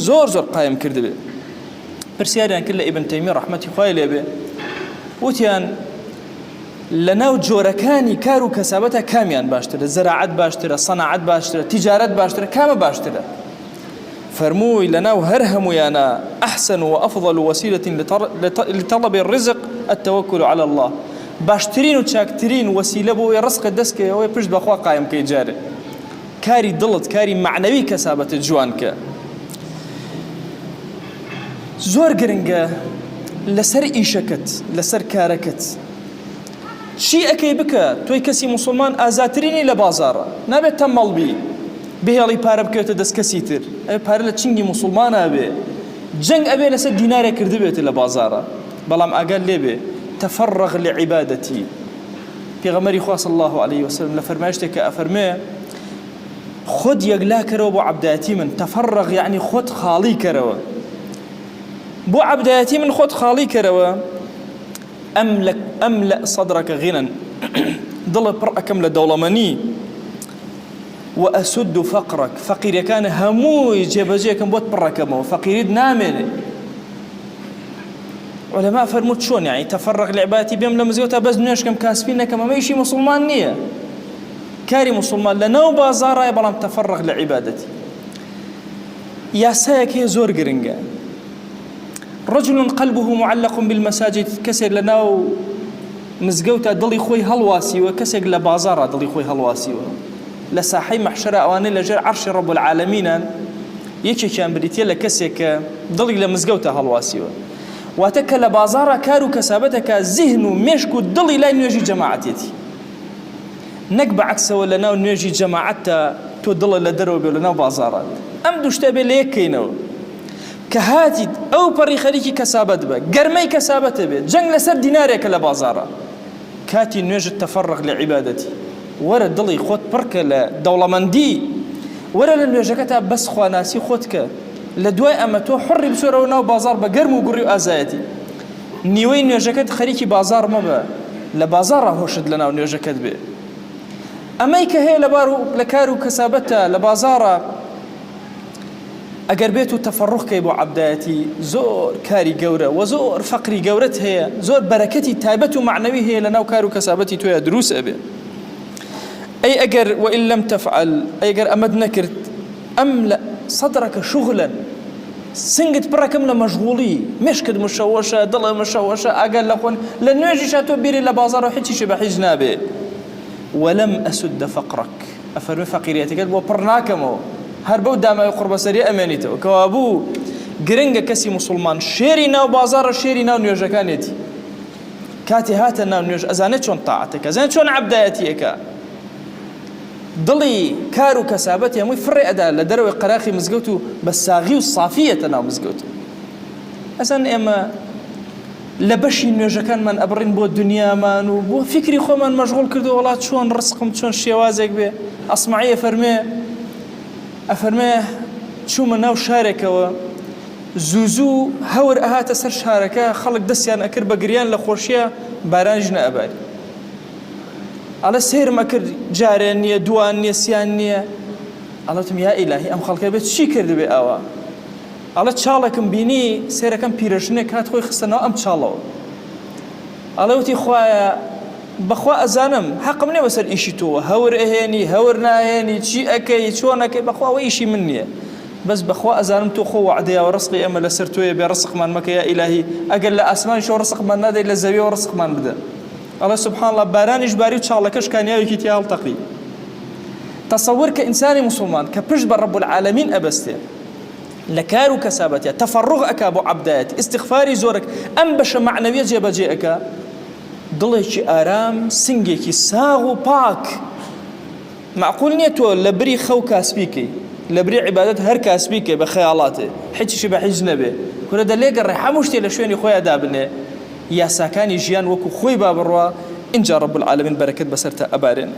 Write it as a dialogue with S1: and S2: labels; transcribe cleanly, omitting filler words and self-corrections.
S1: زۆر قایم کردبێ پرسیاریان کرد لە ئیبن تەیمیە ڕەحمەتی خوای لێبێ وتیان لەناو جۆرەکانی کار و کەسابەتە کامیان باشترە زەراعەت باشترە سەناعەت باشترە تیجارەت باشترە کامە باشترە فرمووی لەناو هەر هەمویانە ئەحسن وأفضل وسيلة لطلب الرزق التوكل على الله باشترین و چاکترین وسیلە بۆ ئەوەی ڕزقت دەستکەوە پشت بەخوا قایم کەی جارێ کاری دڵت کاری معنەوی کەسابەتت جوان کە زۆر گرنگە لەسەر ئیشەکەت لەسەر کارەکەت چی ئەەکەی بکە تۆی کەسی موسڵمان ئازاترینی لە بازاڕە نابێت تەمەڵبی بهێڵی پارە بکەوێتە دەست کەسی تر ئەوێ پارە لە چنگی موسڵمانە بێ جەنگ ئەبێ لەسەر دینارێک کردبێتە لە بازاڕە بەڵام ئاگال لێبێ تفرغ لعبادتي پیغمبری خوا صلی الله علیه وسلم لفرمایشتێکە ئەفەرمێ خود یەکلا کەرەوە بۆ عەبدایەتی من تفرغ یعنی خۆت خاڵی کەرەوە بۆ عەبدایەتی من خۆت خاڵی کەرەوە ئەملە صدرەکە غینەن دڵە پڕ ئەکەم لە دەوڵەمەنی وأسد فقرك فقيرەکان هەمووی جێبەجێکم بۆت پڕەکەمەوە فەقیریت نامێنێ علماء فرموت شون يعني تفرغ لعبادتي بيم لما زيوتها بس نشكم كاسبين كما ما يشي مسلمان نية كاري مسلمان لناو بازارة يبلام تفرغ لعبادتي يا سايك هي زور قرنجا رجل قلبه معلق بالمساجد كسر لناو مزقوتا ضلي خوي هلواسي وكسر لبازارة ضلي خوي هلواسي لساحي محشرة أواني لجر عرش رب العالمين يكي كان بريتيا لكسيك ضلي لمزقوتا هلواسي واتك لبازارة كارو كسابتك ذهن ومشك الضلي لا نيجي جماعتي نقبع عكس ولا ناو نيجي جماعتها تضل لدرو ولا ناو بازارات أم دوشتابي ليك كينو كهاتي أو بري خليكي كسابت بك قرمي كسابت بك جنگ لسر ديناريك لبازارة كاتي نيجي التفرغ لعبادتي ورا الضلي خود برك لدولة مندي ورا لنيجكتها بس خواناسي خودك لدواء أما تو حري بسورة وناو بازار بقرم وقري وآزايتي نيوين نيوجكت خريكي بازار مبا لبازار هوشد لنا ونيوجكت بي أمايك هي لبارو لكارو كسابتها لبازار أقر بيتو تفرخ كيبو عبداتي زور كاري قورة وزور فقري قورت هي زور بركتي تايبتو معنوي هي لناو كارو كسابتي تويا دروس أبي أي أقر وإن لم تفعل أي أقر أمد نكرت أملأ صدرك شغلا سنجت بركم مشغولي مشكد مشوشة ضل مشوشة أقل لقون لأنه يجي شاتو بيري لبازار وحتي شبه جنابه ولم أسد فقرك أفرمي فقيريتك وبرناكمو هربو داما يقرب سريع أمانيته كوابو قرنجة كسي مسلمان شيرينا وبازار شيرينا ونيوجكانيتي كاتي هاتنا ونيوج أزانت شون طاعتك أزانت شون عبدايتيك ضلي كارو كسابتي هموي فرق أدا لدروي قراخي مزقوتو بس ساغي والصافية تناو مزقوتو أسان إما لبشي نيوجكان من أبرين بو الدنيا من وبو فكري خو من مشغول كردو والله شون رزقم شون شيوازك بي أسمعي أفرمي شو من ناو شاركة زوزو هور أهات سر شاركة خلق دسيان أكر بقريان لخوشيا بارانجنا أباري على سير ما كر جارنية دوانية سيانية الله تم يا إلهي أم خلق بيت شي كرد بي أوا الله تشالكم بيني سيركم بيرشنك هات خوي خستنا أم تشالو الله وتي خوايا بخوا أزانم حق مني بسر إيشي تو هور إهاني هور ناهاني شي أكي شون أكي بخوا وإيشي مني بس بخوا أزانم تو خو وعديا ورزقي أما لسرتوي برزق من مك يا إلهي أقل أسمان شو رزق من نادي للزاوية ورزق من بدا الله سبحان الله باران إجباري وشالكش كان ياوي كتيال تقي تصور كإنسان مسلمان كبرج برب العالمين أبستي لكارو كسابتي تفرغ أكابو عبدات استغفاري زورك أنبش معنوية جيبا جيئك ضليكي آرام سنجيكي ساغو باك معقول نيتو لبري خو كاسبيكي لبري عبادات هر كاسبيكي بخيالاته حيتي شبه حجنبه كل ده ليق الريحة مشتي لشويني خويا دابني يا ساكاني جيان وكو خوي باب الروا إن جاء رب العالمين بركة بسرت أبارين